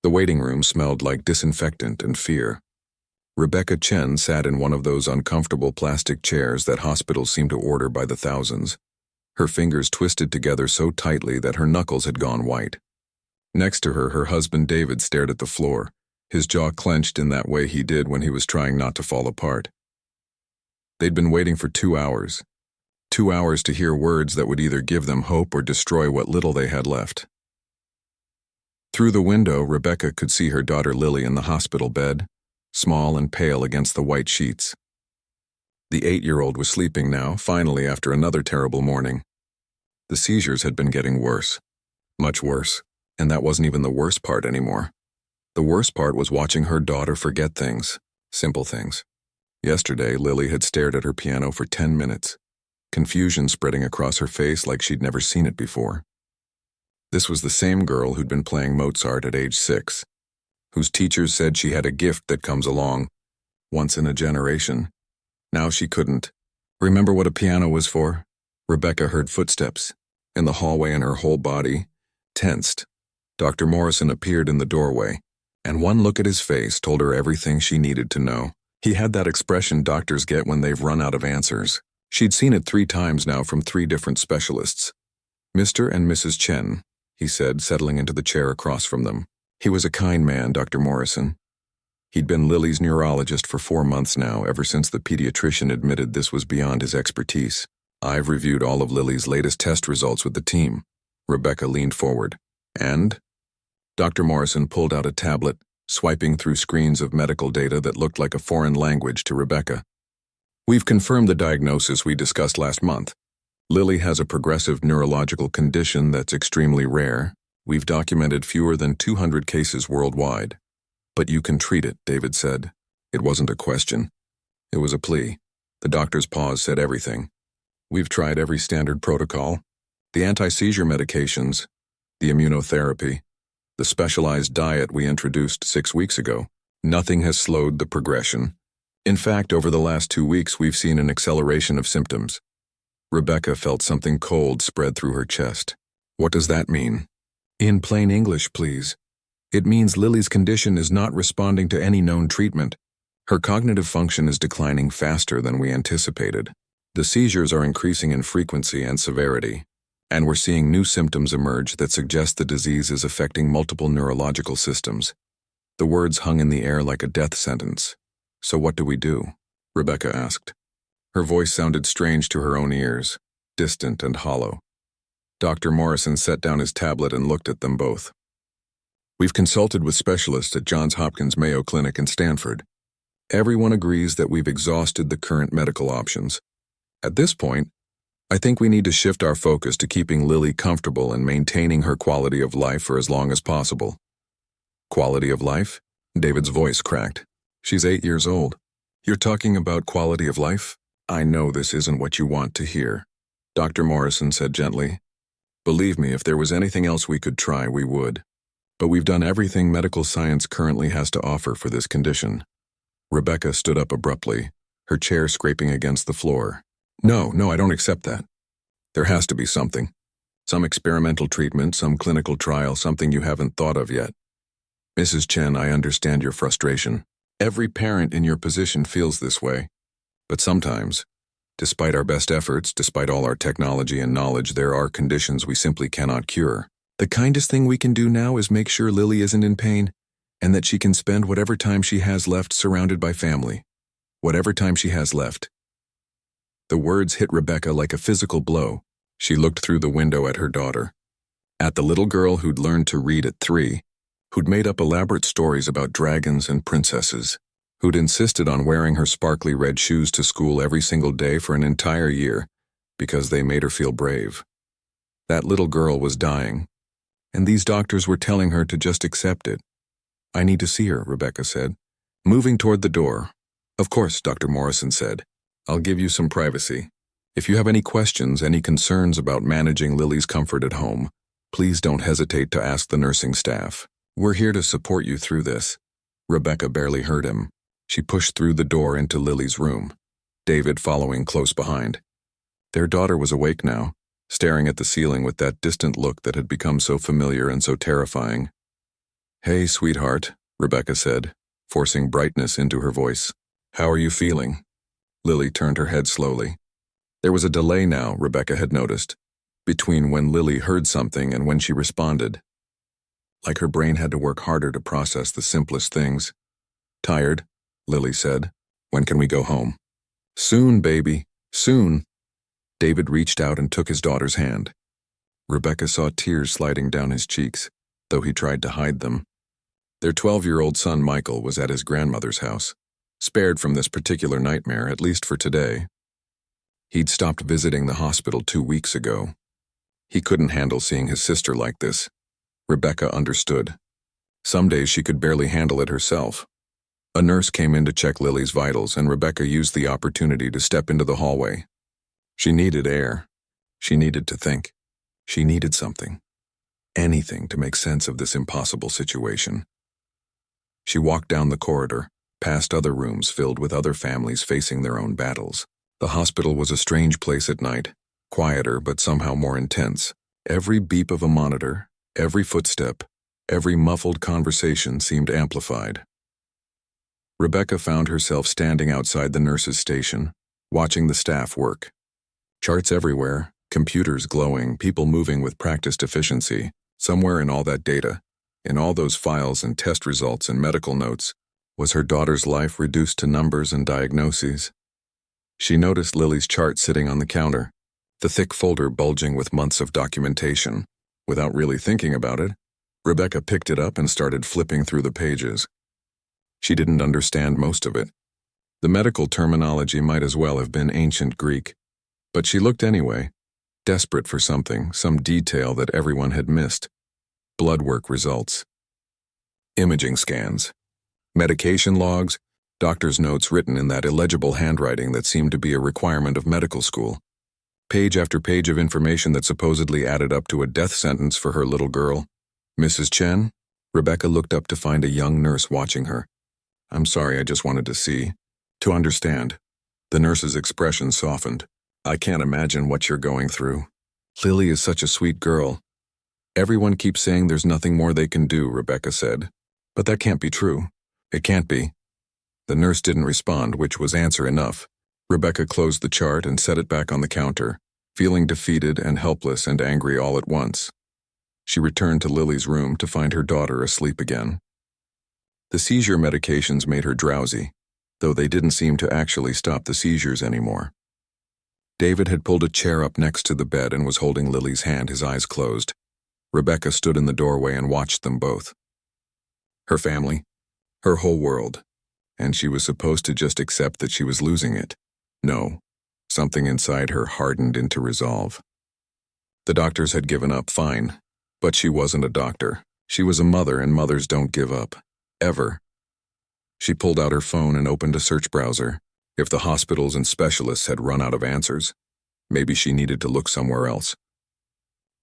The waiting room smelled like disinfectant and fear. Rebecca Chen sat in one of those uncomfortable plastic chairs that hospitals seem to order by the thousands. Her fingers twisted together so tightly that her knuckles had gone white. Next to her, her husband David stared at the floor, his jaw clenched in that way he did when he was trying not to fall apart. They'd been waiting for 2 hours. 2 hours to hear words that would either give them hope or destroy what little they had left. Through the window, Rebecca could see her daughter Lily in the hospital bed, small and pale against the white sheets. The 8-year-old was sleeping now, finally, after another terrible morning. The seizures had been getting worse. Much worse. And that wasn't even the worst part anymore. The worst part was watching her daughter forget things. Simple things. Yesterday, Lily had stared at her piano for 10 minutes, confusion spreading across her face like she'd never seen it before. This was the same girl who'd been playing Mozart at age 6, whose teachers said she had a gift that comes along once in a generation. Now she couldn't remember what a piano was for. Rebecca heard footsteps in the hallway and her whole body tensed. Dr. Morrison appeared in the doorway, and one look at his face told her everything she needed to know. He had that expression doctors get when they've run out of answers. She'd seen it 3 times now from 3 different specialists. Mr. and Mrs. Chen, he said, settling into the chair across from them. He was a kind man, Dr. Morrison. He'd been Lily's neurologist for 4 months now, ever since the pediatrician admitted this was beyond his expertise. I've reviewed all of Lily's latest test results with the team. Rebecca leaned forward. And? Dr. Morrison pulled out a tablet, swiping through screens of medical data that looked like a foreign language to Rebecca. We've confirmed the diagnosis we discussed last month. Lily has a progressive neurological condition that's extremely rare. We've documented fewer than 200 cases worldwide. But you can treat it, David said. It wasn't a question. It was a plea. The doctor's pause said everything. We've tried every standard protocol. The anti-seizure medications, the immunotherapy, the specialized diet we introduced 6 weeks ago. Nothing has slowed the progression. In fact, over the last 2 weeks, we've seen an acceleration of symptoms. Rebecca felt something cold spread through her chest. What does that mean? In plain English, please. It means Lily's condition is not responding to any known treatment. Her cognitive function is declining faster than we anticipated. The seizures are increasing in frequency and severity, and we're seeing new symptoms emerge that suggest the disease is affecting multiple neurological systems. The words hung in the air like a death sentence. So what do we do? Rebecca asked. Her voice sounded strange to her own ears, distant and hollow. Dr. Morrison set down his tablet and looked at them both. We've consulted with specialists at Johns Hopkins Mayo Clinic in Stanford. Everyone agrees that we've exhausted the current medical options. At this point, I think we need to shift our focus to keeping Lily comfortable and maintaining her quality of life for as long as possible. Quality of life? David's voice cracked. She's 8 years old. You're talking about quality of life? I know this isn't what you want to hear, Dr. Morrison said gently. Believe me, if there was anything else we could try, we would. But we've done everything medical science currently has to offer for this condition. Rebecca stood up abruptly, her chair scraping against the floor. No, I don't accept that. There has to be something. Some experimental treatment, some clinical trial, something you haven't thought of yet. Mrs. Chen, I understand your frustration. Every parent in your position feels this way. But sometimes, despite our best efforts, despite all our technology and knowledge, there are conditions we simply cannot cure. The kindest thing we can do now is make sure Lily isn't in pain, and that she can spend whatever time she has left surrounded by family. Whatever time she has left. The words hit Rebecca like a physical blow. She looked through the window at her daughter. At the little girl who'd learned to read at 3, who'd made up elaborate stories about dragons and princesses, who'd insisted on wearing her sparkly red shoes to school every single day for an entire year because they made her feel brave. That little girl was dying, and these doctors were telling her to just accept it. I need to see her, Rebecca said, moving toward the door. Of course, Dr. Morrison said. I'll give you some privacy. If you have any questions, any concerns about managing Lily's comfort at home, please don't hesitate to ask the nursing staff. We're here to support you through this. Rebecca barely heard him. She pushed through the door into Lily's room, David following close behind. Their daughter was awake now, staring at the ceiling with that distant look that had become so familiar and so terrifying. "Hey, sweetheart," Rebecca said, forcing brightness into her voice. "How are you feeling?" Lily turned her head slowly. There was a delay now, Rebecca had noticed, between when Lily heard something and when she responded. Like her brain had to work harder to process the simplest things. "Tired," Lily said. "When can we go home?" "Soon, baby, soon." David reached out and took his daughter's hand. Rebecca saw tears sliding down his cheeks, though he tried to hide them. Their 12-year-old son Michael was at his grandmother's house, spared from this particular nightmare, at least for today. He'd stopped visiting the hospital 2 weeks ago. He couldn't handle seeing his sister like this. Rebecca understood. Some days she could barely handle it herself. A nurse came in to check Lily's vitals, and Rebecca used the opportunity to step into the hallway. She needed air. She needed to think. She needed something. Anything to make sense of this impossible situation. She walked down the corridor, past other rooms filled with other families facing their own battles. The hospital was a strange place at night, quieter but somehow more intense. Every beep of a monitor, every footstep, every muffled conversation seemed amplified. Rebecca found herself standing outside the nurse's station, watching the staff work. Charts everywhere, computers glowing, people moving with practiced efficiency. Somewhere in all that data, in all those files and test results and medical notes, was her daughter's life reduced to numbers and diagnoses. She noticed Lily's chart sitting on the counter, the thick folder bulging with months of documentation. Without really thinking about it, Rebecca picked it up and started flipping through the pages. She didn't understand most of it. The medical terminology might as well have been ancient Greek, but she looked anyway, desperate for something, some detail that everyone had missed. Blood work results. Imaging scans. Medication logs, doctor's notes written in that illegible handwriting that seemed to be a requirement of medical school. Page after page of information that supposedly added up to a death sentence for her little girl. "Mrs. Chen?" Rebecca looked up to find a young nurse watching her. "I'm sorry, I just wanted to see. To understand." The nurse's expression softened. "I can't imagine what you're going through. Lily is such a sweet girl." "Everyone keeps saying there's nothing more they can do," Rebecca said. "But that can't be true. It can't be." The nurse didn't respond, which was answer enough. Rebecca closed the chart and set it back on the counter, feeling defeated and helpless and angry all at once. She returned to Lily's room to find her daughter asleep again. The seizure medications made her drowsy, though they didn't seem to actually stop the seizures anymore. David had pulled a chair up next to the bed and was holding Lily's hand, his eyes closed. Rebecca stood in the doorway and watched them both. Her family, her whole world, and she was supposed to just accept that she was losing it. No, something inside her hardened into resolve. The doctors had given up, fine, but she wasn't a doctor. She was a mother, and mothers don't give up. Ever. She pulled out her phone and opened a search browser. If the hospitals and specialists had run out of answers, maybe she needed to look somewhere else.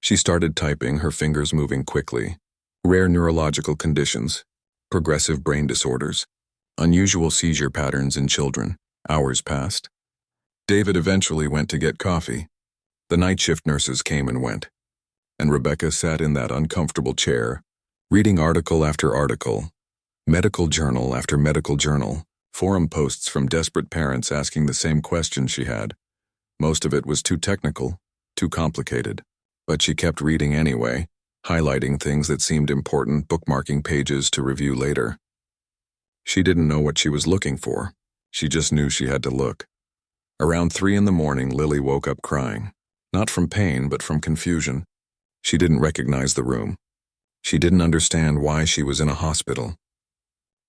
She started typing, her fingers moving quickly. Rare neurological conditions, progressive brain disorders, unusual seizure patterns in children. Hours passed. David eventually went to get coffee. The night shift nurses came and went, and Rebecca sat in that uncomfortable chair, reading article after article, medical journal after medical journal, forum posts from desperate parents asking the same questions she had. Most of it was too technical, too complicated, but she kept reading anyway, highlighting things that seemed important, bookmarking pages to review later. She didn't know what she was looking for. She just knew she had to look. Around 3 in the morning, Lily woke up crying. Not from pain, but from confusion. She didn't recognize the room. She didn't understand why she was in a hospital.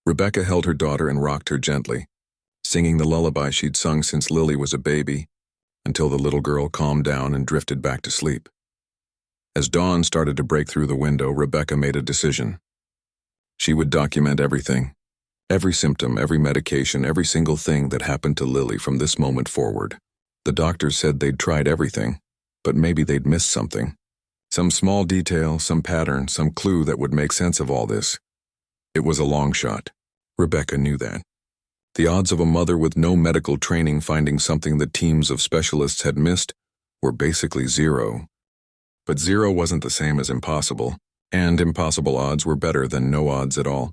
Rebecca held her daughter and rocked her gently, singing the lullaby she'd sung since Lily was a baby, until the little girl calmed down and drifted back to sleep. As dawn started to break through the window, Rebecca made a decision. She would document everything. Every symptom, every medication, every single thing that happened to Lily from this moment forward. The doctors said they'd tried everything, but maybe they'd missed something. Some small detail, some pattern, some clue that would make sense of all this. It was a long shot. Rebecca knew that. The odds of a mother with no medical training finding something that teams of specialists had missed were basically zero. But zero wasn't the same as impossible. And impossible odds were better than no odds at all.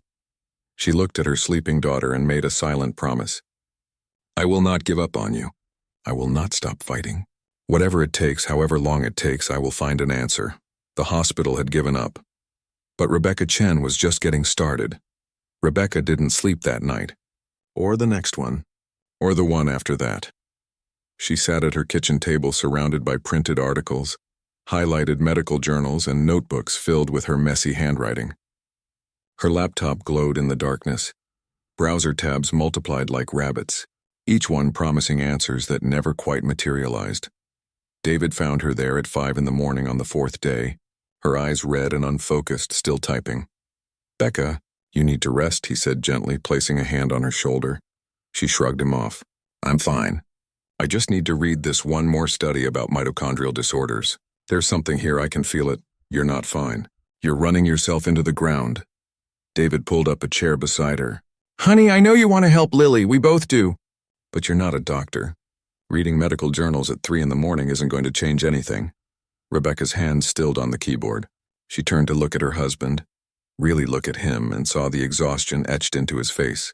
She looked at her sleeping daughter and made a silent promise. I will not give up on you. I will not stop fighting. Whatever it takes, however long it takes, I will find an answer. The hospital had given up. But Rebecca Chen was just getting started. Rebecca didn't sleep that night, or the next one, or the one after that. She sat at her kitchen table surrounded by printed articles, highlighted medical journals, and notebooks filled with her messy handwriting. Her laptop glowed in the darkness. Browser tabs multiplied like rabbits, each one promising answers that never quite materialized. David found her there at 5 a.m. on the 4th day, her eyes red and unfocused, still typing. Becca, you need to rest, he said gently, placing a hand on her shoulder. She shrugged him off. I'm fine. I just need to read this one more study about mitochondrial disorders. There's something here, I can feel it. You're not fine. You're running yourself into the ground. David pulled up a chair beside her. Honey, I know you want to help Lily, we both do. But you're not a doctor. Reading medical journals at 3 a.m. isn't going to change anything. Rebecca's hand stilled on the keyboard. She turned to look at her husband, really look at him, and saw the exhaustion etched into his face.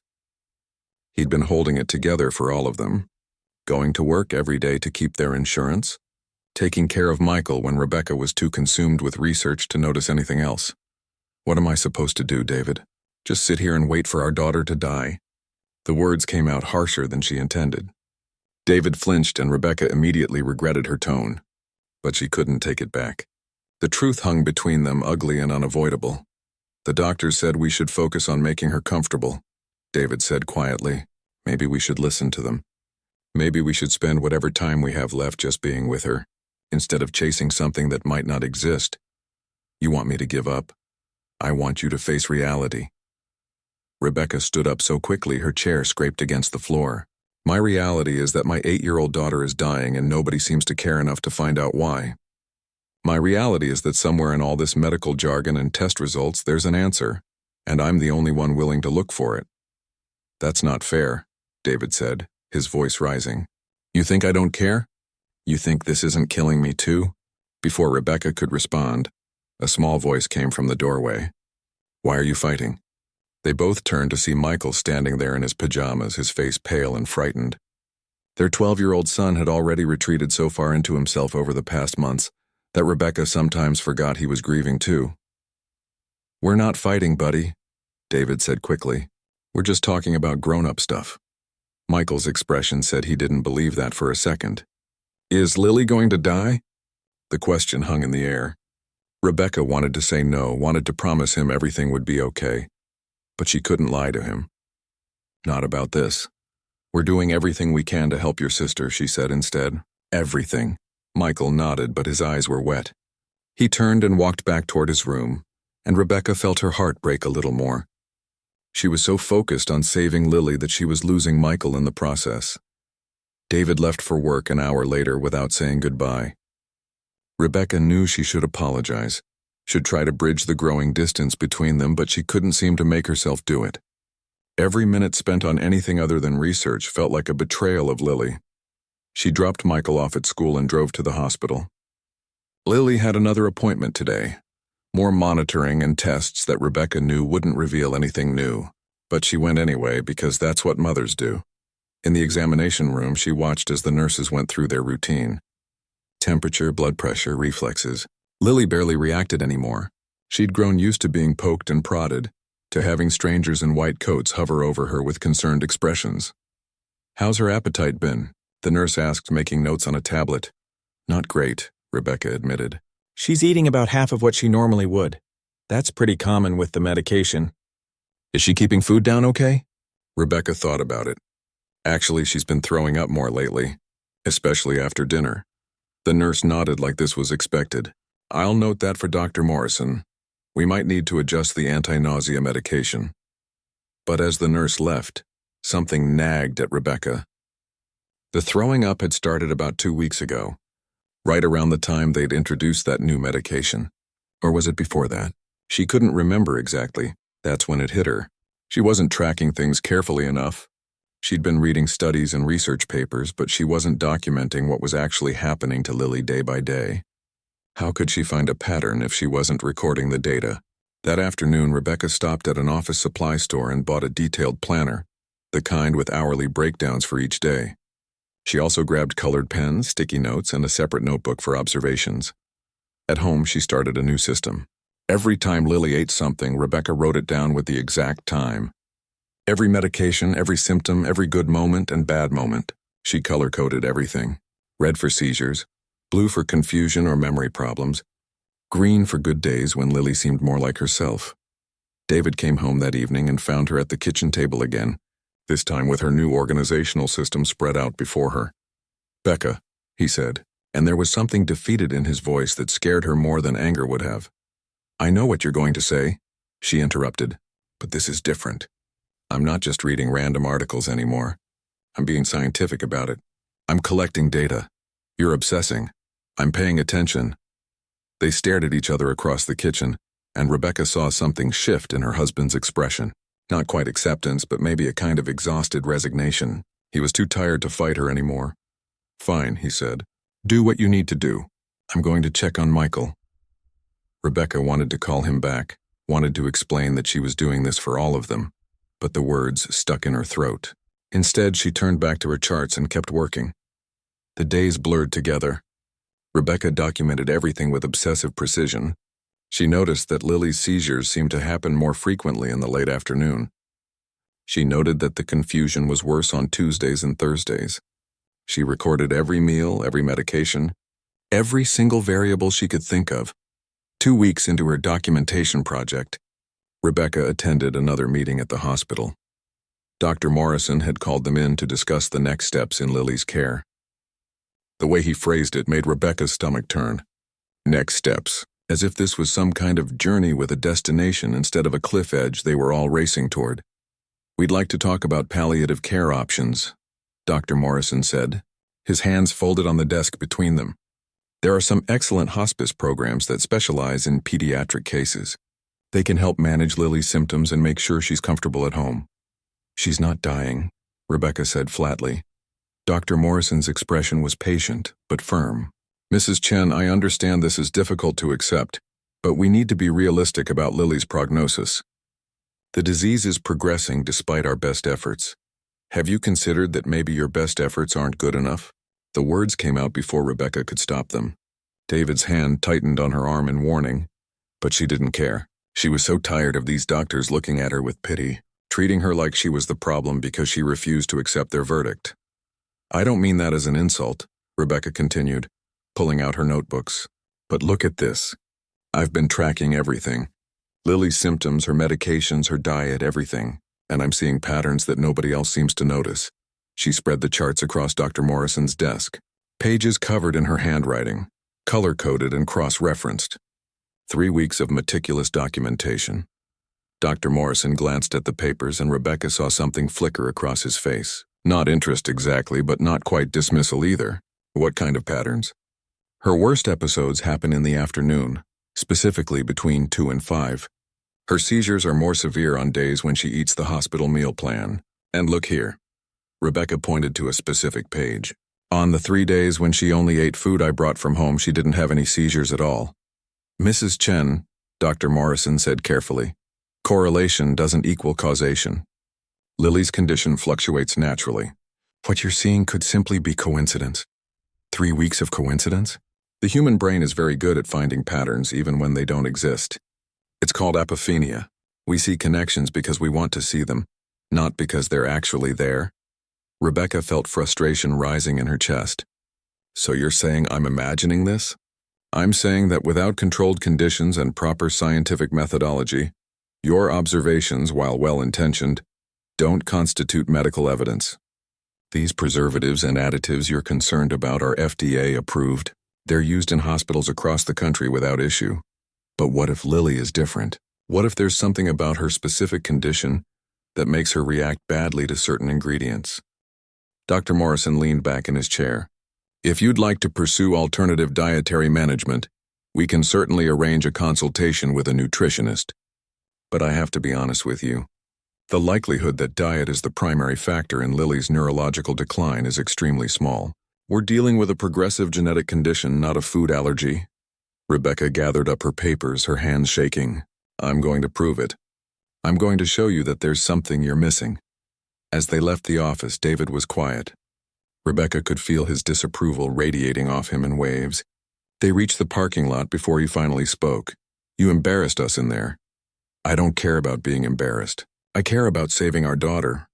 He'd been holding it together for all of them, going to work every day to keep their insurance, taking care of Michael when Rebecca was too consumed with research to notice anything else. What am I supposed to do, David? Just sit here and wait for our daughter to die? The words came out harsher than she intended. David flinched and Rebecca immediately regretted her tone, but she couldn't take it back. The truth hung between them, ugly and unavoidable. The doctors said we should focus on making her comfortable, David said quietly. Maybe we should listen to them. Maybe we should spend whatever time we have left just being with her, instead of chasing something that might not exist. You want me to give up? I want you to face reality. Rebecca stood up so quickly her chair scraped against the floor. My reality is that my 8-year-old daughter is dying and nobody seems to care enough to find out why. My reality is that somewhere in all this medical jargon and test results there's an answer, and I'm the only one willing to look for it. That's not fair, David said, his voice rising. You think I don't care? You think this isn't killing me too? Before Rebecca could respond, a small voice came from the doorway. Why are you fighting? They both turned to see Michael standing there in his pajamas, his face pale and frightened. Their 12-year-old son had already retreated so far into himself over the past months that Rebecca sometimes forgot he was grieving too. We're not fighting, buddy, David said quickly. We're just talking about grown-up stuff. Michael's expression said he didn't believe that for a second. Is Lily going to die? The question hung in the air. Rebecca wanted to say no, wanted to promise him everything would be okay. But she couldn't lie to him. Not about this. We're doing everything we can to help your sister, she said instead. Everything. Michael nodded, but his eyes were wet. He turned and walked back toward his room, and Rebecca felt her heart break a little more. She was so focused on saving Lily that she was losing Michael in the process. David left for work an hour later without saying goodbye. Rebecca knew she should apologize, should try to bridge the growing distance between them, but she couldn't seem to make herself do it. Every minute spent on anything other than research felt like a betrayal of Lily. She dropped Michael off at school and drove to the hospital. Lily had another appointment today. More monitoring and tests that Rebecca knew wouldn't reveal anything new, but she went anyway because that's what mothers do. In the examination room, she watched as the nurses went through their routine. Temperature, blood pressure, reflexes. Lily barely reacted anymore. She'd grown used to being poked and prodded, to having strangers in white coats hover over her with concerned expressions. How's her appetite been? The nurse asked, making notes on a tablet. Not great, Rebecca admitted. She's eating about half of what she normally would. That's pretty common with the medication. Is she keeping food down okay? Rebecca thought about it. Actually, she's been throwing up more lately, especially after dinner. The nurse nodded like this was expected. I'll note that for Dr. Morrison. We might need to adjust the anti-nausea medication. But as the nurse left, something nagged at Rebecca. The throwing up had started about 2 weeks ago, right around the time they'd introduced that new medication. Or was it before that? She couldn't remember exactly. That's when it hit her. She wasn't tracking things carefully enough. She'd been reading studies and research papers, but she wasn't documenting what was actually happening to Lily day by day. How could she find a pattern if she wasn't recording the data? That afternoon, Rebecca stopped at an office supply store and bought a detailed planner, the kind with hourly breakdowns for each day. She also grabbed colored pens, sticky notes, and a separate notebook for observations. At home, she started a new system. Every time Lily ate something, Rebecca wrote it down with the exact time. Every medication, every symptom, every good moment and bad moment. She color-coded everything. Red for seizures, blue for confusion or memory problems, green for good days when Lily seemed more like herself. David came home that evening and found her at the kitchen table again, this time with her new organizational system spread out before her. "Becca," he said, and there was something defeated in his voice that scared her more than anger would have. "I know what you're going to say," she interrupted, "but this is different. I'm not just reading random articles anymore. I'm being scientific about it. I'm collecting data. You're obsessing. I'm paying attention." They stared at each other across the kitchen, and Rebecca saw something shift in her husband's expression. Not quite acceptance, but maybe a kind of exhausted resignation. He was too tired to fight her anymore. "Fine," he said. "Do what you need to do. I'm going to check on Michael." Rebecca wanted to call him back, wanted to explain that she was doing this for all of them, but the words stuck in her throat. Instead, she turned back to her charts and kept working. The days blurred together. Rebecca documented everything with obsessive precision. She noticed that Lily's seizures seemed to happen more frequently in the late afternoon. She noted that the confusion was worse on Tuesdays and Thursdays. She recorded every meal, every medication, every single variable she could think of. 2 weeks into her documentation project, Rebecca attended another meeting at the hospital. Dr. Morrison had called them in to discuss the next steps in Lily's care. The way he phrased it made Rebecca's stomach turn. Next steps, as if this was some kind of journey with a destination instead of a cliff edge they were all racing toward. "We'd like to talk about palliative care options," Dr. Morrison said, his hands folded on the desk between them. "There are some excellent hospice programs that specialize in pediatric cases. They can help manage Lily's symptoms and make sure she's comfortable at home." "She's not dying," Rebecca said flatly. Dr. Morrison's expression was patient, but firm. "Mrs. Chen, I understand this is difficult to accept, but we need to be realistic about Lily's prognosis. The disease is progressing despite our best efforts. Have you considered that maybe your best efforts aren't good enough?" The words came out before Rebecca could stop them. David's hand tightened on her arm in warning, but she didn't care. She was so tired of these doctors looking at her with pity, treating her like she was the problem because she refused to accept their verdict. "I don't mean that as an insult," Rebecca continued, pulling out her notebooks. "But look at this. I've been tracking everything. Lily's symptoms, her medications, her diet, everything. And I'm seeing patterns that nobody else seems to notice." She spread the charts across Dr. Morrison's desk, pages covered in her handwriting, color-coded and cross-referenced. 3 weeks of meticulous documentation. Dr. Morrison glanced at the papers and Rebecca saw something flicker across his face. Not interest exactly, but not quite dismissal either. "What kind of patterns?" "Her worst episodes happen in the afternoon, specifically between 2 and 5. Her seizures are more severe on days when she eats the hospital meal plan. And look here." Rebecca pointed to a specific page. "On the 3 days when she only ate food I brought from home, she didn't have any seizures at all." "Mrs. Chen," Dr. Morrison said carefully, "correlation doesn't equal causation. Lily's condition fluctuates naturally. What you're seeing could simply be coincidence." 3 weeks of coincidence? The human brain is very good at finding patterns even when they don't exist. It's called apophenia. We see connections because we want to see them, not because they're actually there. Rebecca felt frustration rising in her chest. "So you're saying I'm imagining this?" "I'm saying that without controlled conditions and proper scientific methodology, your observations, while well-intentioned, don't constitute medical evidence. These preservatives and additives you're concerned about are FDA approved. They're used in hospitals across the country without issue. But what if Lily is different? What if there's something about her specific condition that makes her react badly to certain ingredients?" Dr. Morrison leaned back in his chair. "If you'd like to pursue alternative dietary management, we can certainly arrange a consultation with a nutritionist. But I have to be honest with you. The likelihood that diet is the primary factor in Lily's neurological decline is extremely small. We're dealing with a progressive genetic condition, not a food allergy. Rebecca gathered up her papers, her hands shaking. I'm going to prove it. I'm going to show you that there's something you're missing. As they left the office, David was quiet. Rebecca could feel his disapproval radiating off him in waves. They reached the parking lot before he finally spoke. You embarrassed us in there. I don't care about being embarrassed. I care about saving our daughter.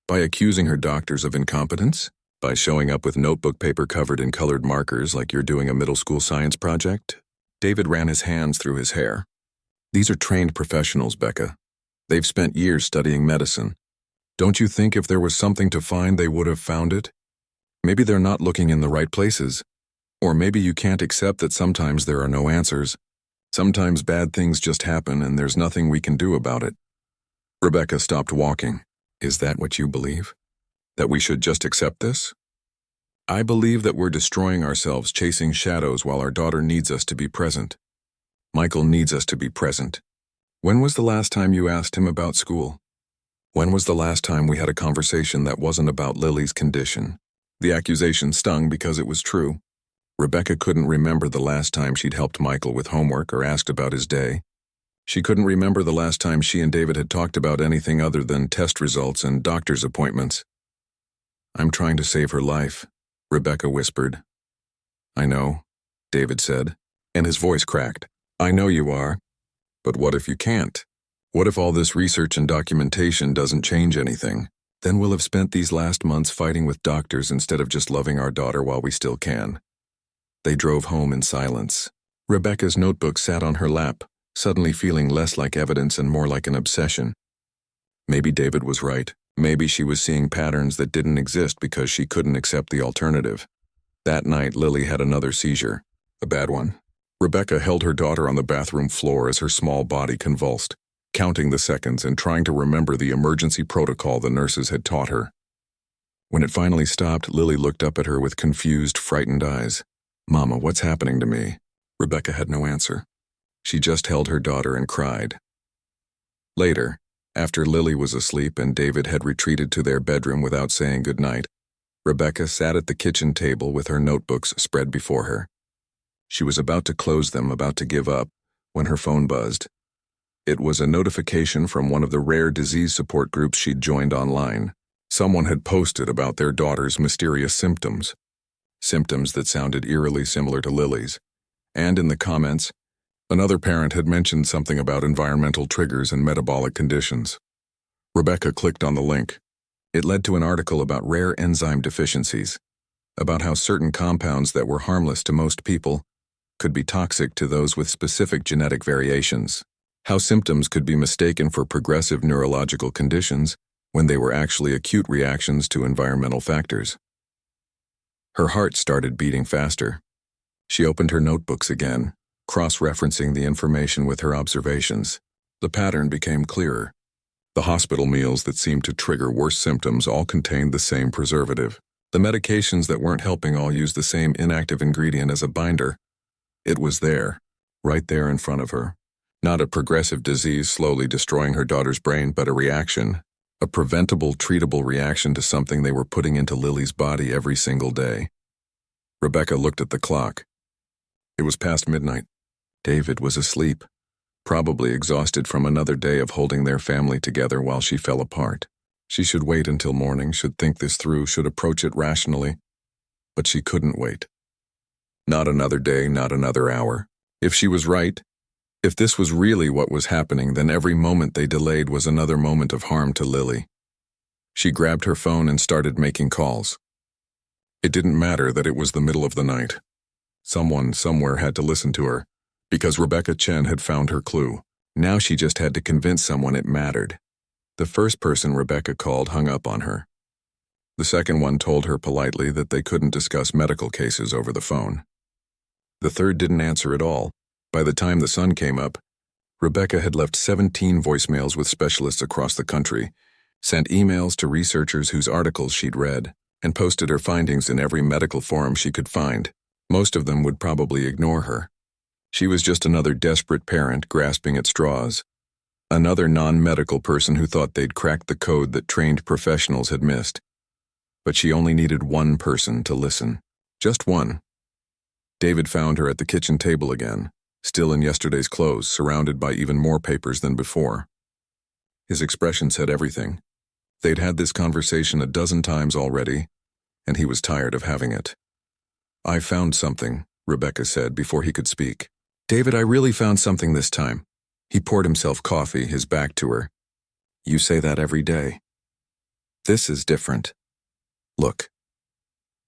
By accusing her doctors of incompetence? By showing up with notebook paper covered in colored markers like you're doing a middle school science project? David ran his hands through his hair. These are trained professionals, Becca. They've spent years studying medicine. Don't you think if there was something to find, they would have found it? Maybe they're not looking in the right places. Or maybe you can't accept that sometimes there are no answers. Sometimes bad things just happen and there's nothing we can do about it. Rebecca stopped walking. Is that what you believe? That we should just accept this? I believe that we're destroying ourselves chasing shadows while our daughter needs us to be present. Michael needs us to be present. When was the last time you asked him about school? When was the last time we had a conversation that wasn't about Lily's condition? The accusation stung because it was true. Rebecca couldn't remember the last time she'd helped Michael with homework or asked about his day. She couldn't remember the last time she and David had talked about anything other than test results and doctor's appointments. I'm trying to save her life, Rebecca whispered. I know, David said, and his voice cracked. I know you are. But what if you can't? What if all this research and documentation doesn't change anything? Then we'll have spent these last months fighting with doctors instead of just loving our daughter while we still can. They drove home in silence. Rebecca's notebook sat on her lap, suddenly feeling less like evidence and more like an obsession. Maybe David was right. Maybe she was seeing patterns that didn't exist because she couldn't accept the alternative. That night, Lily had another seizure. A bad one. Rebecca held her daughter on the bathroom floor as her small body convulsed, counting the seconds and trying to remember the emergency protocol the nurses had taught her. When it finally stopped, Lily looked up at her with confused, frightened eyes. Mama, what's happening to me? Rebecca had no answer. She just held her daughter and cried. Later, after Lily was asleep and David had retreated to their bedroom without saying goodnight, Rebecca sat at the kitchen table with her notebooks spread before her. She was about to close them, about to give up, when her phone buzzed. It was a notification from one of the rare disease support groups she'd joined online. Someone had posted about their daughter's mysterious symptoms. Symptoms that sounded eerily similar to Lily's. And in the comments, another parent had mentioned something about environmental triggers and metabolic conditions. Rebecca clicked on the link. It led to an article about rare enzyme deficiencies, about how certain compounds that were harmless to most people could be toxic to those with specific genetic variations, how symptoms could be mistaken for progressive neurological conditions when they were actually acute reactions to environmental factors. Her heart started beating faster. She opened her notebooks again, cross-referencing the information with her observations. The pattern became clearer. The hospital meals that seemed to trigger worse symptoms all contained the same preservative. The medications that weren't helping all used the same inactive ingredient as a binder. It was there, right there in front of her. Not a progressive disease slowly destroying her daughter's brain, but a reaction. A preventable, treatable reaction to something they were putting into Lily's body every single day. Rebecca looked at the clock. It was past midnight. David was asleep, probably exhausted from another day of holding their family together while she fell apart. She should wait until morning, should think this through, should approach it rationally. But she couldn't wait. Not another day, not another hour. If she was right, if this was really what was happening, then every moment they delayed was another moment of harm to Lily. She grabbed her phone and started making calls. It didn't matter that it was the middle of the night. Someone somewhere had to listen to her, because Rebecca Chen had found her clue. Now she just had to convince someone it mattered. The first person Rebecca called hung up on her. The second one told her politely that they couldn't discuss medical cases over the phone. The third didn't answer at all. By the time the sun came up, Rebecca had left 17 voicemails with specialists across the country, sent emails to researchers whose articles she'd read, and posted her findings in every medical forum she could find. Most of them would probably ignore her. She was just another desperate parent grasping at straws. Another non-medical person who thought they'd cracked the code that trained professionals had missed. But she only needed one person to listen. Just one. David found her at the kitchen table again. still in yesterday's clothes, surrounded by even more papers than before. His expression said everything. They'd had this conversation a dozen times already, and he was tired of having it. "I found something," Rebecca said before he could speak. "David, I really found something this time." He poured himself coffee, his back to her. "You say that every day. This is different. Look."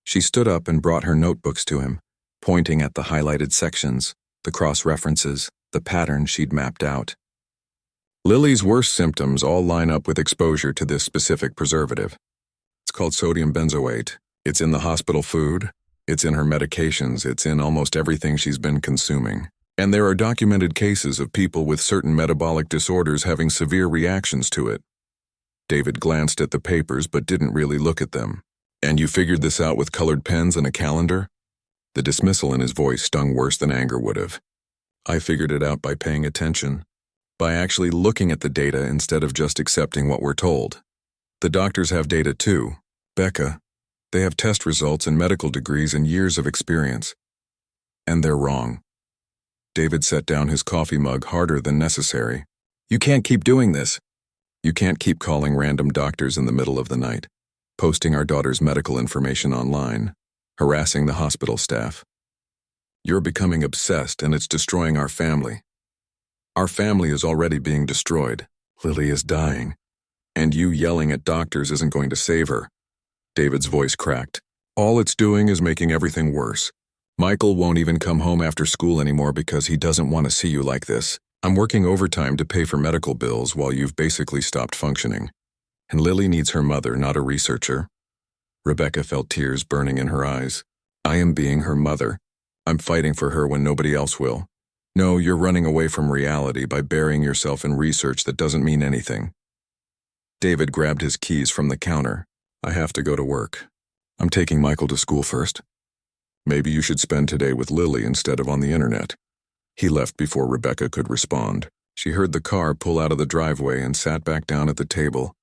She stood up and brought her notebooks to him, pointing at the highlighted sections, the cross-references, the pattern she'd mapped out. Lily's worst symptoms all line up with exposure to this specific preservative. It's called sodium benzoate. It's in the hospital food. It's in her medications. It's in almost everything she's been consuming. And there are documented cases of people with certain metabolic disorders having severe reactions to it. David glanced at the papers but didn't really look at them. "And you figured this out with colored pens and a calendar?" The dismissal in his voice stung worse than anger would have. "I figured it out by paying attention, by actually looking at the data instead of just accepting what we're told. The doctors have data too, Becca. They have test results and medical degrees and years of experience. And they're wrong." David set down his coffee mug harder than necessary. "You can't keep doing this. You can't keep calling random doctors in the middle of the night, posting our daughter's medical information online, harassing the hospital staff. You're becoming obsessed and it's destroying our family. Our family is already being destroyed. Lily is dying. And you yelling at doctors isn't going to save her." David's voice cracked. "All it's doing is making everything worse. Michael won't even come home after school anymore because he doesn't want to see you like this. I'm working overtime to pay for medical bills while you've basically stopped functioning. And Lily needs her mother, not a researcher." Rebecca felt tears burning in her eyes. "I am being her mother. I'm fighting for her when nobody else will. No, you're running away from reality by burying yourself in research that doesn't mean anything." David grabbed his keys from the counter. "I have to go to work. I'm taking Michael to school first. Maybe you should spend today with Lily instead of on the internet." He left before Rebecca could respond. She heard the car pull out of the driveway and sat back down at the table,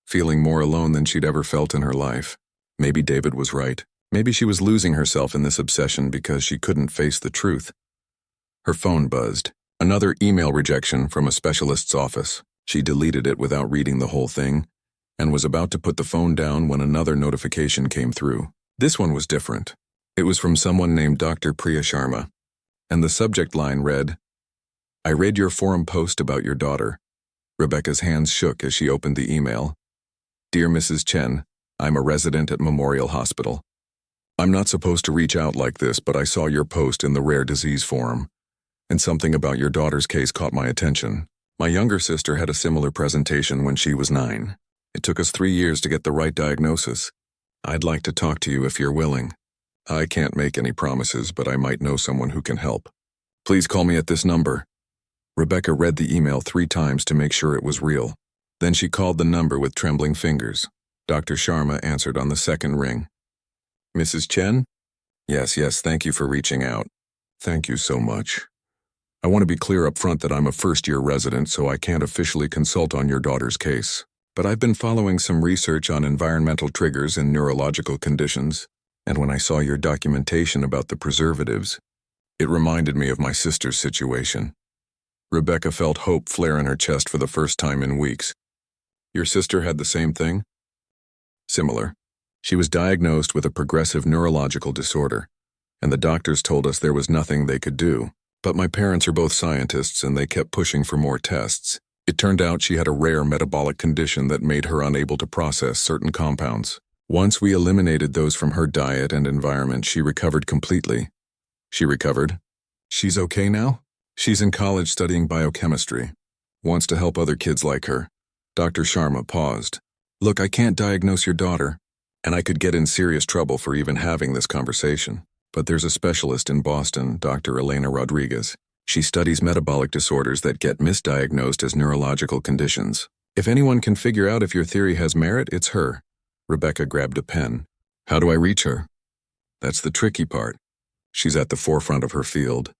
feeling more alone than she'd ever felt in her life. Maybe David was right. Maybe she was losing herself in this obsession because she couldn't face the truth. Her phone buzzed. Another email rejection from a specialist's office. She deleted it without reading the whole thing, and was about to put the phone down when another notification came through. This one was different. It was from someone named Dr. Priya Sharma, and the subject line read, "I read your forum post about your daughter." Rebecca's hands shook as she opened the email. "Dear Mrs. Chen, I'm a resident at Memorial Hospital. I'm not supposed to reach out like this, but I saw your post in the rare disease forum, and something about your daughter's case caught my attention. My younger sister had a similar presentation when she was 9. It took us 3 years to get the right diagnosis. I'd like to talk to you if you're willing. I can't make any promises, but I might know someone who can help. Please call me at this number." Rebecca read the email 3 times to make sure it was real. Then she called the number with trembling fingers. Dr. Sharma answered on the second ring. "Mrs. Chen?" Yes, thank you for reaching out." "Thank you so much. I want to be clear up front that I'm a first-year resident, so I can't officially consult on your daughter's case. But I've been following some research on environmental triggers and neurological conditions, and when I saw your documentation about the preservatives, it reminded me of my sister's situation." Rebecca felt hope flare in her chest for the first time in weeks. "Your sister had the same thing?" "Similar. She was diagnosed with a progressive neurological disorder, and the doctors told us there was nothing they could do. But my parents are both scientists and they kept pushing for more tests. It turned out she had a rare metabolic condition that made her unable to process certain compounds. Once we eliminated those from her diet and environment, she recovered completely." "She recovered? She's okay now?" "She's in college studying biochemistry. Wants to help other kids like her." Dr. Sharma paused. "Look, I can't diagnose your daughter, and I could get in serious trouble for even having this conversation. But there's a specialist in Boston, Dr. Elena Rodriguez. She studies metabolic disorders that get misdiagnosed as neurological conditions. If anyone can figure out if your theory has merit, it's her." Rebecca grabbed a pen. "How do I reach her?" "That's the tricky part. She's at the forefront of her field,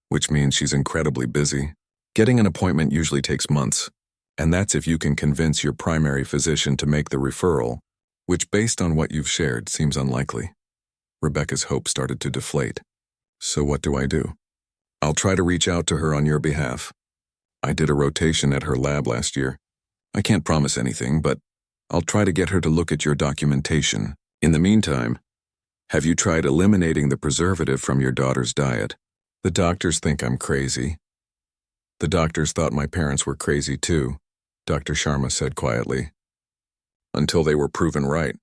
which means she's incredibly busy. Getting an appointment usually takes months, and that's if you can convince your primary physician to make the referral, which, based on what you've shared, seems unlikely." Rebecca's hope started to deflate. "So what do I do?" I'll try to reach out to her on your behalf. I did a rotation at her lab last year. I can't promise anything, but I'll try to get her to look at your documentation. In the meantime, have you tried eliminating the preservative from your daughter's diet? The doctors think I'm crazy. The doctors thought my parents were crazy too, Dr. Sharma said quietly. Until they were proven right.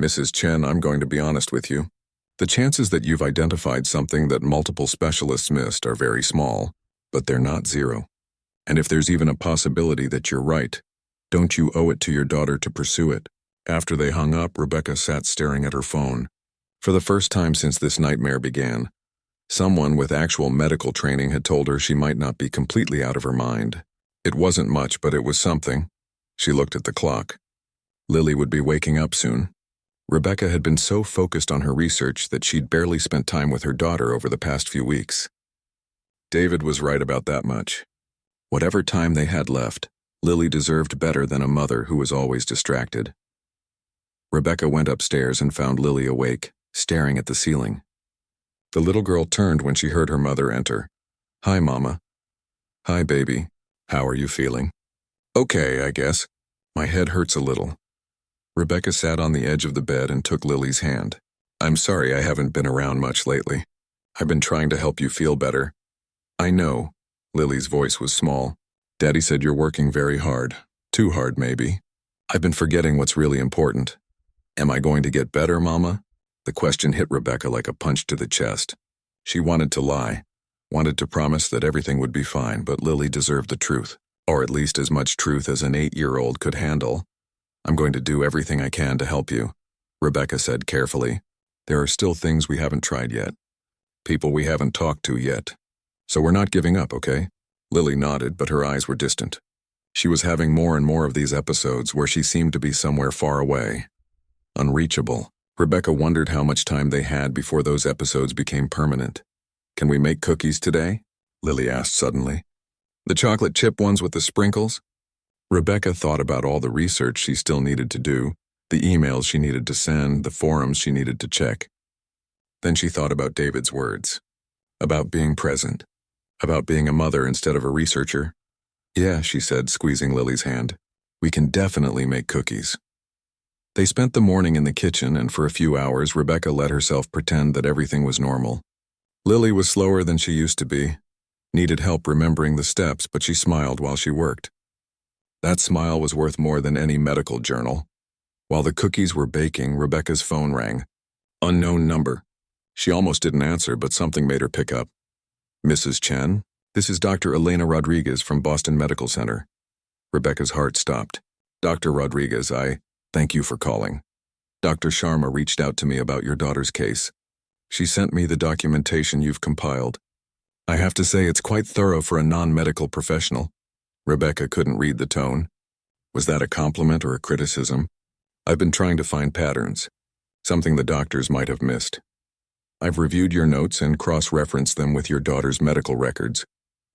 Mrs. Chen, I'm going to be honest with you. The chances that you've identified something that multiple specialists missed are very small, but they're not zero. And if there's even a possibility that you're right, don't you owe it to your daughter to pursue it? After they hung up, Rebecca sat staring at her phone. For the first time since this nightmare began, someone with actual medical training had told her she might not be completely out of her mind. It wasn't much, but it was something. She looked at the clock. Lily would be waking up soon. Rebecca had been so focused on her research that she'd barely spent time with her daughter over the past few weeks. David was right about that much. Whatever time they had left, Lily deserved better than a mother who was always distracted. Rebecca went upstairs and found Lily awake, staring at the ceiling. The little girl turned when she heard her mother enter. "Hi, Mama." "Hi, baby. How are you feeling?" "Okay, I guess. My head hurts a little." Rebecca sat on the edge of the bed and took Lily's hand. "I'm sorry I haven't been around much lately. I've been trying to help you feel better." "I know." Lily's voice was small. "Daddy said you're working very hard. Too hard, maybe. I've been forgetting what's really important." "Am I going to get better, Mama?" The question hit Rebecca like a punch to the chest. She wanted to lie, wanted to promise that everything would be fine, but Lily deserved the truth, or at least as much truth as an 8-year-old could handle. "I'm going to do everything I can to help you," Rebecca said carefully. "There are still things we haven't tried yet. People we haven't talked to yet. So we're not giving up, okay?" Lily nodded, but her eyes were distant. She was having more and more of these episodes where she seemed to be somewhere far away. Unreachable. Rebecca wondered how much time they had before those episodes became permanent. "Can we make cookies today?" Lily asked suddenly. "The chocolate chip ones with the sprinkles?" Rebecca thought about all the research she still needed to do, the emails she needed to send, the forums she needed to check. Then she thought about David's words. About being present. About being a mother instead of a researcher. "Yeah," she said, squeezing Lily's hand. "We can definitely make cookies." They spent the morning in the kitchen, and for a few hours Rebecca let herself pretend that everything was normal. Lily was slower than she used to be, needed help remembering the steps, but she smiled while she worked. That smile was worth more than any medical journal. While the cookies were baking, Rebecca's phone rang. Unknown number. She almost didn't answer, but something made her pick up. "Mrs. Chen, this is Dr. Elena Rodriguez from Boston Medical Center." Rebecca's heart stopped. "Dr. Rodriguez, thank you for calling. Dr. Sharma reached out to me about your daughter's case. She sent me the documentation you've compiled. I have to say it's quite thorough for a non-medical professional." Rebecca couldn't read the tone. Was that a compliment or a criticism? "I've been trying to find patterns, something the doctors might have missed. I've reviewed your notes and cross-referenced them with your daughter's medical records,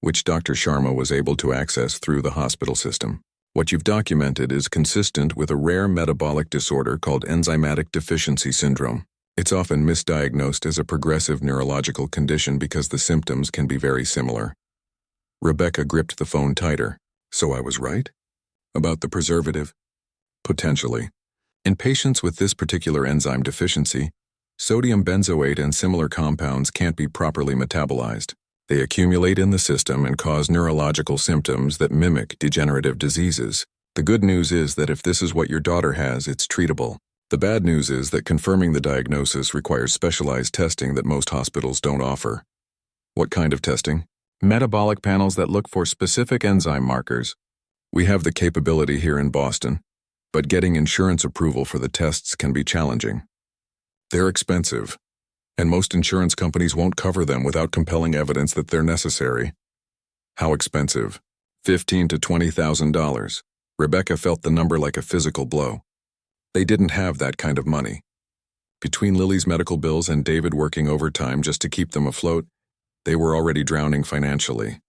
which Dr. Sharma was able to access through the hospital system. What you've documented is consistent with a rare metabolic disorder called enzymatic deficiency syndrome. It's often misdiagnosed as a progressive neurological condition because the symptoms can be very similar." Rebecca gripped the phone tighter. "So I was right? About the preservative?" "Potentially. In patients with this particular enzyme deficiency, sodium benzoate and similar compounds can't be properly metabolized. They accumulate in the system and cause neurological symptoms that mimic degenerative diseases. The good news is that if this is what your daughter has, it's treatable. The bad news is that confirming the diagnosis requires specialized testing that most hospitals don't offer." "What kind of testing?" "Metabolic panels that look for specific enzyme markers. We have the capability here in Boston, but getting insurance approval for the tests can be challenging. They're expensive, and most insurance companies won't cover them without compelling evidence that they're necessary." "How expensive?" $15,000 to $20,000. Rebecca felt the number like a physical blow. They didn't have that kind of money. Between Lily's medical bills and David working overtime just to keep them afloat, they were already drowning financially.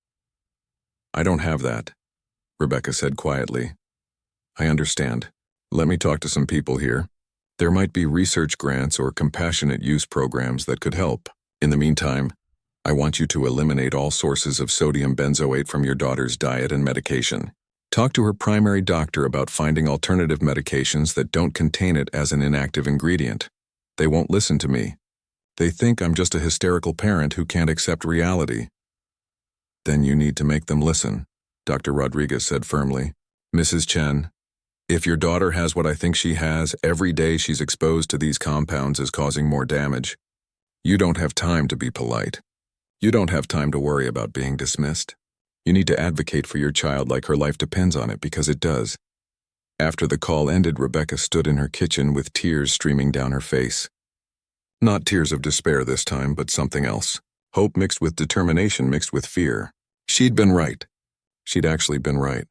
"I don't have that," Rebecca said quietly. "I understand. Let me talk to some people here. There might be research grants or compassionate use programs that could help. In the meantime, I want you to eliminate all sources of sodium benzoate from your daughter's diet and medication. Talk to her primary doctor about finding alternative medications that don't contain it as an inactive ingredient. They won't listen to me. They think I'm just a hysterical parent who can't accept reality. Then you need to make them listen, Dr. Rodriguez said firmly. Mrs. Chen, if your daughter has what I think she has, every day she's exposed to these compounds is causing more damage. You don't have time to be polite. You don't have time to worry about being dismissed. You need to advocate for your child like her life depends on it, because it does. After the call ended, Rebecca stood in her kitchen with tears streaming down her face. Not tears of despair this time, but something else. Hope mixed with determination mixed with fear. She'd been right. She'd actually been right.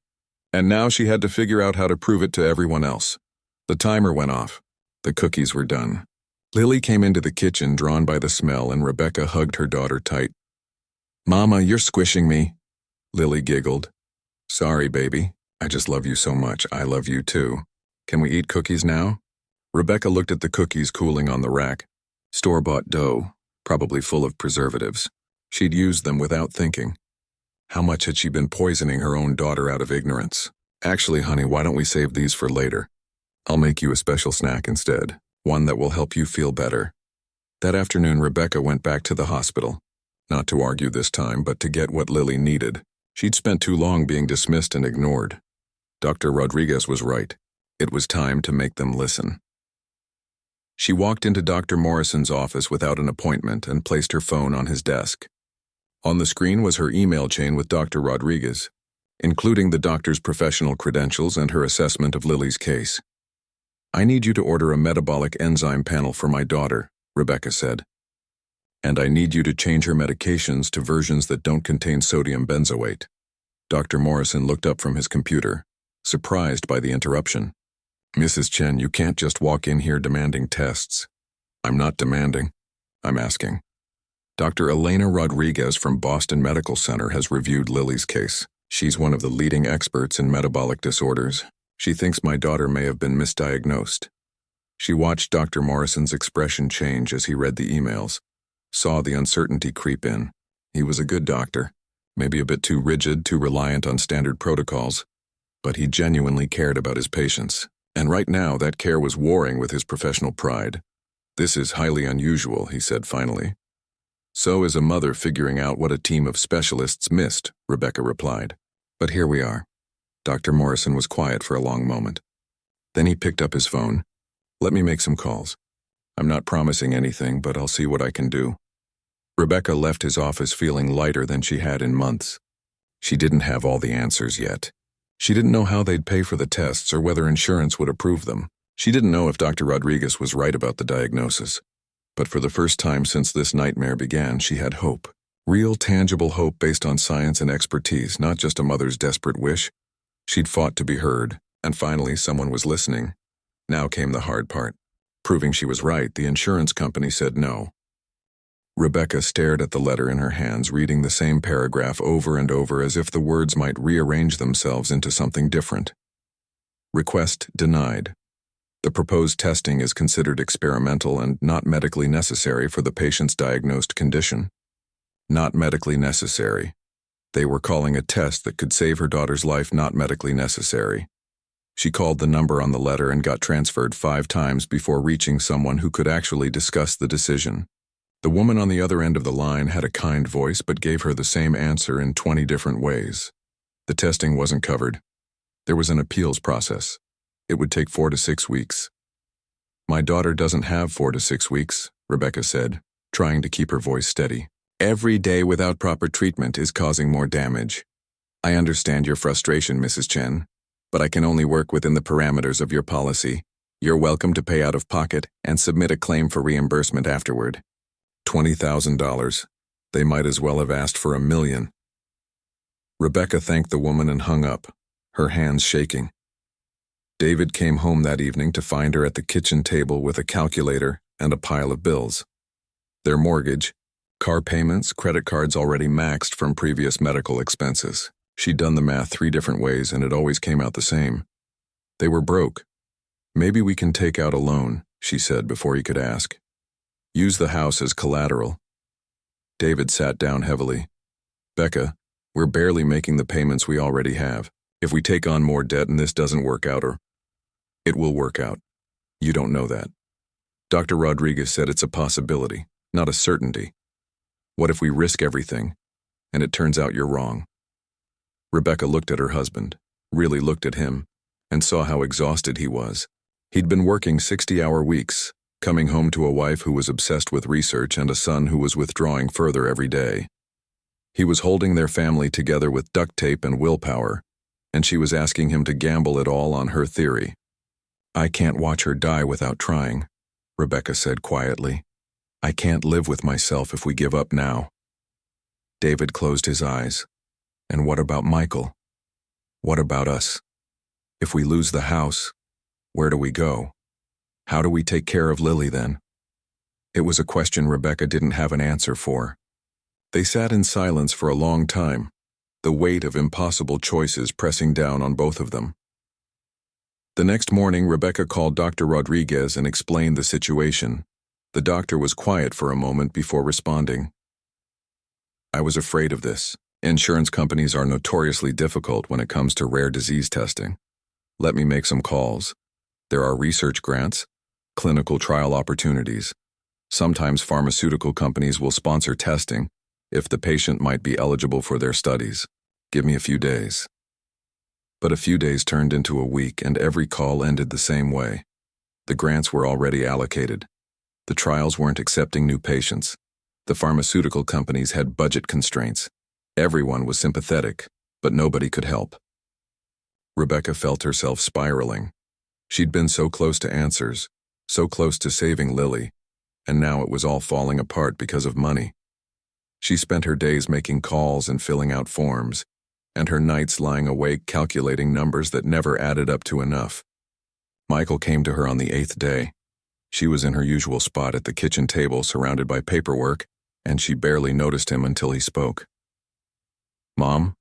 And now she had to figure out how to prove it to everyone else. The timer went off. The cookies were done. Lily came into the kitchen, drawn by the smell, and Rebecca hugged her daughter tight. "Mama, you're squishing me," Lily giggled. "Sorry, baby. I just love you so much. I love you too. Can we eat cookies now?" Rebecca looked at the cookies cooling on the rack. Store-bought dough, probably full of preservatives. She'd used them without thinking. How much had she been poisoning her own daughter out of ignorance? "Actually, honey, why don't we save these for later? I'll make you a special snack instead, one that will help you feel better." That afternoon, Rebecca went back to the hospital. Not to argue this time, but to get what Lily needed. She'd spent too long being dismissed and ignored. Dr. Rodriguez was right. It was time to make them listen. She walked into Dr. Morrison's office without an appointment and placed her phone on his desk. On the screen was her email chain with Dr. Rodriguez, including the doctor's professional credentials and her assessment of Lily's case. "I need you to order a metabolic enzyme panel for my daughter," Rebecca said. "And I need you to change her medications to versions that don't contain sodium benzoate." Dr. Morrison looked up from his computer, surprised by the interruption. "Mrs. Chen, you can't just walk in here demanding tests." "I'm not demanding. I'm asking." Dr. Elena Rodriguez from Boston Medical Center has reviewed Lily's case. She's one of the leading experts in metabolic disorders. She thinks my daughter may have been misdiagnosed. She watched Dr. Morrison's expression change as he read the emails, saw the uncertainty creep in. He was a good doctor, maybe a bit too rigid, too reliant on standard protocols, but he genuinely cared about his patients. And right now, that care was warring with his professional pride. "This is highly unusual," he said finally. "So is a mother figuring out what a team of specialists missed," Rebecca replied. "But here we are." Dr. Morrison was quiet for a long moment. Then he picked up his phone. "Let me make some calls. I'm not promising anything, but I'll see what I can do." Rebecca left his office feeling lighter than she had in months. She didn't have all the answers yet. She didn't know how they'd pay for the tests or whether insurance would approve them. She didn't know if Dr. Rodriguez was right about the diagnosis. But for the first time since this nightmare began, she had hope. Real, tangible hope based on science and expertise, not just a mother's desperate wish. She'd fought to be heard, and finally someone was listening. Now came the hard part. Proving she was right, the insurance company said no. Rebecca stared at the letter in her hands, reading the same paragraph over and over as if the words might rearrange themselves into something different. Request denied. The proposed testing is considered experimental and not medically necessary for the patient's diagnosed condition. Not medically necessary. They were calling a test that could save her daughter's life not medically necessary. She called the number on the letter and got transferred 5 times before reaching someone who could actually discuss the decision. The woman on the other end of the line had a kind voice but gave her the same answer in 20 different ways. The testing wasn't covered. There was an appeals process. It would take 4 to 6 weeks. "My daughter doesn't have 4 to 6 weeks," Rebecca said, trying to keep her voice steady. "Every day without proper treatment is causing more damage. I understand your frustration, Mrs. Chen, but I can only work within the parameters of your policy. You're welcome to pay out of pocket and submit a claim for reimbursement afterward." $20,000. They might as well have asked for $1 million. Rebecca thanked the woman and hung up, her hands shaking. David came home that evening to find her at the kitchen table with a calculator and a pile of bills. Their mortgage, car payments, credit cards already maxed from previous medical expenses. She'd done the math 3 different ways and it always came out the same. They were broke. "Maybe we can take out a loan," she said before he could ask. "Use the house as collateral." David sat down heavily. Becca, we're barely making the payments we already have. If we take on more debt and this doesn't work out, or it will work out. You don't know that. Dr. Rodriguez said it's a possibility, not a certainty. What if we risk everything, and it turns out you're wrong? Rebecca looked at her husband, really looked at him, and saw how exhausted he was. He'd been working 60-hour weeks, coming home to a wife who was obsessed with research and a son who was withdrawing further every day. He was holding their family together with duct tape and willpower, and she was asking him to gamble it all on her theory. I can't watch her die without trying, Rebecca said quietly. I can't live with myself if we give up now. David closed his eyes. And what about Michael? What about us? If we lose the house, where do we go? How do we take care of Lily then? It was a question Rebecca didn't have an answer for. They sat in silence for a long time, the weight of impossible choices pressing down on both of them. The next morning, Rebecca called Dr. Rodriguez and explained the situation. The doctor was quiet for a moment before responding. I was afraid of this. Insurance companies are notoriously difficult when it comes to rare disease testing. Let me make some calls. There are research grants, clinical trial opportunities. Sometimes pharmaceutical companies will sponsor testing if the patient might be eligible for their studies. Give me a few days. But a few days turned into a week, and every call ended the same way. The grants were already allocated. The trials weren't accepting new patients. The pharmaceutical companies had budget constraints. Everyone was sympathetic, but nobody could help. Rebecca felt herself spiraling. She'd been so close to answers, so close to saving Lily, and now it was all falling apart because of money. She spent her days making calls and filling out forms, and her nights lying awake calculating numbers that never added up to enough. Michael came to her on the 8th day. She was in her usual spot at the kitchen table surrounded by paperwork, and she barely noticed him until he spoke. Mom?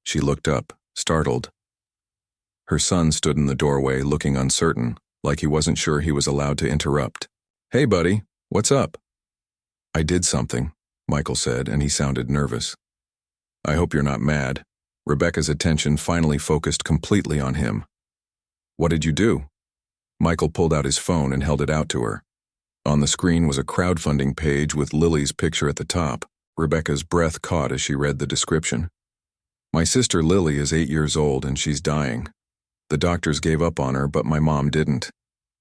She looked up, startled. Her son stood in the doorway looking uncertain, like he wasn't sure he was allowed to interrupt. Hey, buddy, what's up? I did something, Michael said, and he sounded nervous. I hope you're not mad. Rebecca's attention finally focused completely on him. What did you do? Michael pulled out his phone and held it out to her. On the screen was a crowdfunding page with Lily's picture at the top. Rebecca's breath caught as she read the description. My sister Lily is 8 years old and she's dying. The doctors gave up on her, but my mom didn't.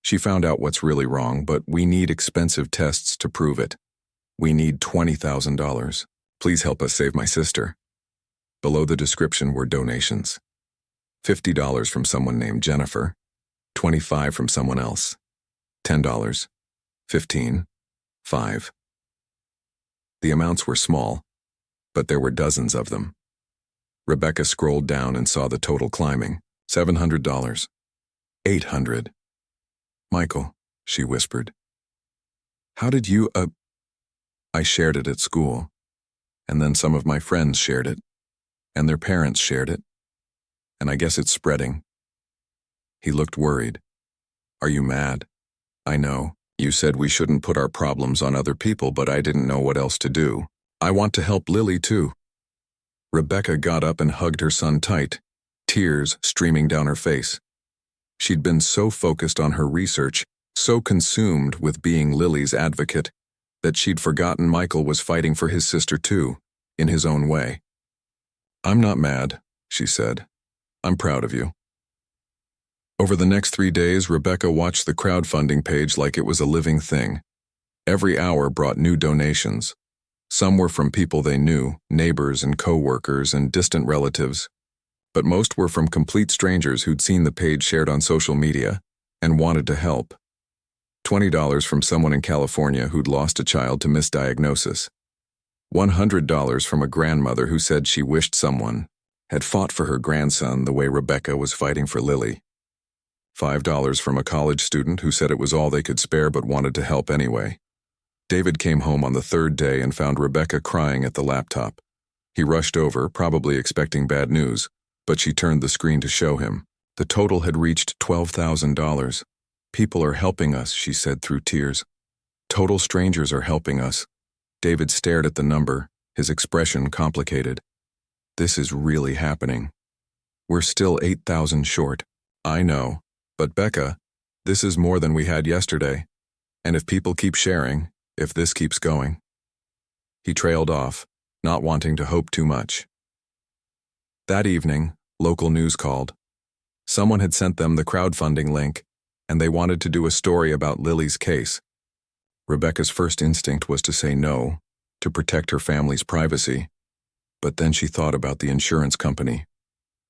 She found out what's really wrong, but we need expensive tests to prove it. We need $20,000. Please help us save my sister. Below the description were donations. $50 from someone named Jennifer, $25 from someone else, $10, $15, $5. The amounts were small, but there were dozens of them. Rebecca scrolled down and saw the total climbing. $700. $800. Michael, she whispered. How did you, I shared it at school, and then some of my friends shared it, and their parents shared it, and I guess it's spreading. He looked worried. Are you mad? I know. You said we shouldn't put our problems on other people, but I didn't know what else to do. I want to help Lily too. Rebecca got up and hugged her son tight, tears streaming down her face. She'd been so focused on her research, so consumed with being Lily's advocate, that she'd forgotten Michael was fighting for his sister too, in his own way. I'm not mad, she said. I'm proud of you. Over the next 3 days, Rebecca watched the crowdfunding page like it was a living thing. Every hour brought new donations. Some were from people they knew, neighbors and co-workers and distant relatives. But most were from complete strangers who'd seen the page shared on social media and wanted to help. $20 from someone in California who'd lost a child to misdiagnosis. $100 from a grandmother who said she wished someone had fought for her grandson the way Rebecca was fighting for Lily. $5 from a college student who said it was all they could spare but wanted to help anyway. David came home on the 3rd day and found Rebecca crying at the laptop. He rushed over, probably expecting bad news, but she turned the screen to show him. The total had reached $12,000. People are helping us, she said through tears. Total strangers are helping us. David stared at the number, his expression complicated. This is really happening. We're still 8,000 short. I know. But Becca, this is more than we had yesterday. And if people keep sharing, if this keeps going. He trailed off, not wanting to hope too much. That evening, local news called. Someone had sent them the crowdfunding link, and they wanted to do a story about Lily's case. Rebecca's first instinct was to say no, to protect her family's privacy. But then she thought about the insurance company,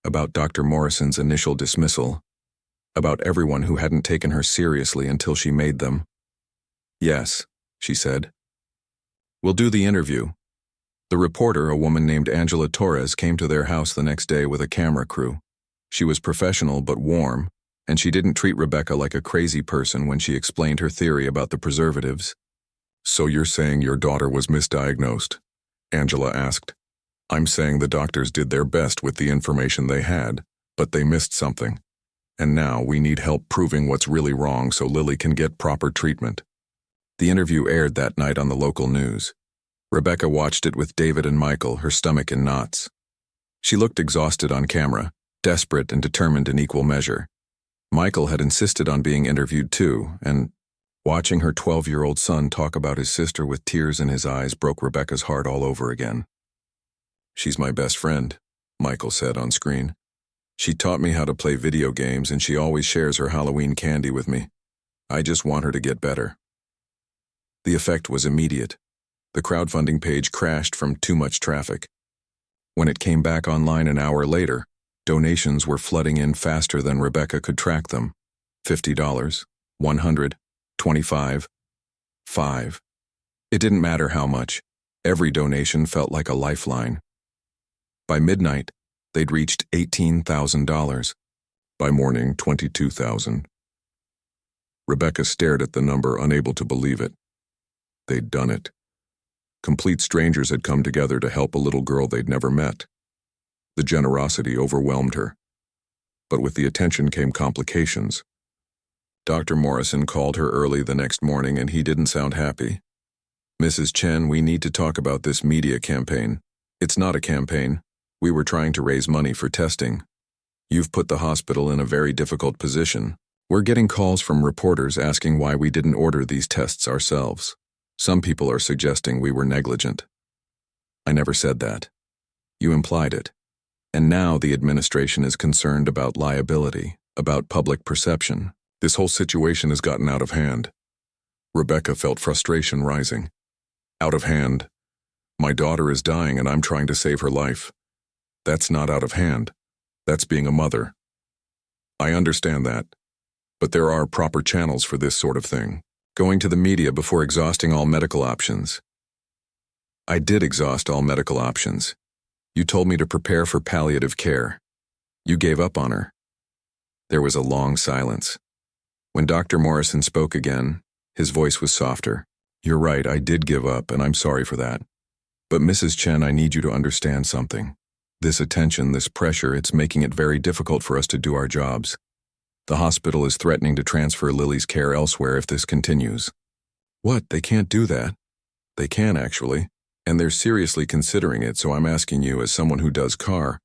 about Dr. Morrison's initial dismissal, about everyone who hadn't taken her seriously until she made them. Yes, she said. We'll do the interview. The reporter, a woman named Angela Torres, came to their house the next day with a camera crew. She was professional but warm, and she didn't treat Rebecca like a crazy person when she explained her theory about the preservatives. So you're saying your daughter was misdiagnosed? Angela asked. I'm saying the doctors did their best with the information they had, but they missed something. And now we need help proving what's really wrong so Lily can get proper treatment. The interview aired that night on the local news. Rebecca watched it with David and Michael, her stomach in knots. She looked exhausted on camera, desperate and determined in equal measure. Michael had insisted on being interviewed too, and watching her 12-year-old son talk about his sister with tears in his eyes broke Rebecca's heart all over again. She's my best friend, Michael said on screen. She taught me how to play video games and she always shares her Halloween candy with me. I just want her to get better. The effect was immediate. The crowdfunding page crashed from too much traffic. When it came back online an hour later, donations were flooding in faster than Rebecca could track them. $50, $100, $25, $5. It didn't matter how much. Every donation felt like a lifeline. By midnight, they'd reached $18,000. By morning, $22,000. Rebecca stared at the number, unable to believe it. They'd done it. Complete strangers had come together to help a little girl they'd never met. The generosity overwhelmed her. But with the attention came complications. Dr. Morrison called her early the next morning and he didn't sound happy. Mrs. Chen, we need to talk about this media campaign. It's not a campaign. We were trying to raise money for testing. You've put the hospital in a very difficult position. We're getting calls from reporters asking why we didn't order these tests ourselves. Some people are suggesting we were negligent. I never said that. You implied it. And now the administration is concerned about liability, about public perception. This whole situation has gotten out of hand. Rebecca felt frustration rising. Out of hand. My daughter is dying and I'm trying to save her life. That's not out of hand. That's being a mother. I understand that. But there are proper channels for this sort of thing. Going to the media before exhausting all medical options. I did exhaust all medical options. You told me to prepare for palliative care. You gave up on her. There was a long silence. When Dr. Morrison spoke again, his voice was softer. You're right, I did give up, and I'm sorry for that. But Mrs. Chen, I need you to understand something. This attention, this pressure, it's making it very difficult for us to do our jobs. The hospital is threatening to transfer Lily's care elsewhere if this continues. What? They can't do that? They can, actually. And they're seriously considering it, so I'm asking you, as someone who does CAR,